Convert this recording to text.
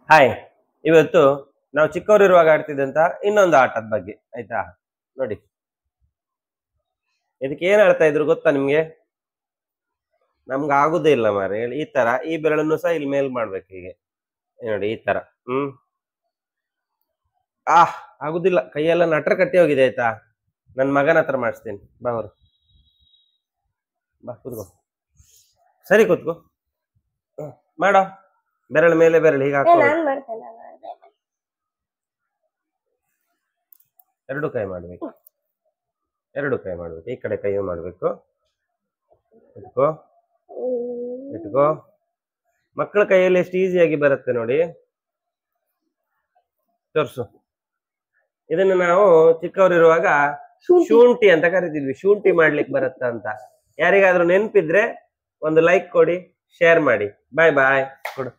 Hi, ಇವತ್ತು ನಾವು ಚಿಕ್ಕವರಿರುವಾಗ ಆಡ್ತಿದ್ದಂತ ಇನ್ನೊಂದು ಆಟದ ಬಗ್ಗೆ ಆಯ್ತಾ. ನೋಡಿ, ಇದಕ್ಕೆ ಏನ್ ಆಡ್ತಾ ಇದ್ರು ಗೊತ್ತಾ ನಿಮ್ಗೆ? ನಮ್ಗೆ ಆಗುದೇ ಇಲ್ಲ ಮಾರೆ. ಈ ತರ ಈ ಬೆರಳನ್ನು ಸಹ ಇಲ್ಲಿ ಮೇಲ್ ಮಾಡ್ಬೇಕು ಹೀಗೆ ನೋಡಿ, ಈ ತರ. ಆಗುದಿಲ್ಲ, ಕೈಯೆಲ್ಲ ನಟ್ರ ಕಟ್ಟಿ ಹೋಗಿದೆ ಆಯ್ತಾ. ನನ್ ಮಗನ ಹತ್ರ ಮಾಡಿಸ್ತೀನಿ, ಬಾ ಅವರು ಬಾ ಕೂತ್ಕೋ, ಸರಿ ಕೂತ್ಕೋ. ಮಾಡೋ, ಬೆರಳು ಮೇಲೆ ಬೆರಳು ಹೀಗೆ ಹಾಕೋ. ಎರಡು ಕೈ ಮಾಡ್ಬೇಕು, ಎರಡು ಕೈ ಮಾಡ್ಬೇಕು. ಈ ಕಡೆ ಕೈ ಮಾಡ್ಬೇಕು. ಇಟ್ಕೋ ಇಟ್ಕೋ. ಮಕ್ಕಳ ಕೈಯಲ್ಲಿ ಎಷ್ಟು ಈಸಿಯಾಗಿ ಬರುತ್ತೆ ನೋಡಿ. ತೋರ್ಸು. ಇದನ್ನು ನಾವು ಚಿಕ್ಕವರಿರುವಾಗ ಶುಂಠಿ ಅಂತ ಕರಿತಿದ್ವಿ. ಶುಂಠಿ ಮಾಡ್ಲಿಕ್ಕೆ ಬರುತ್ತ ಅಂತ. ಯಾರಿಗಾದ್ರೂ ನೆನಪಿದ್ರೆ ಒಂದು ಲೈಕ್ ಕೊಡಿ, ಶೇರ್ ಮಾಡಿ. ಬಾಯ್ ಬಾಯ್ ಕೊಡು.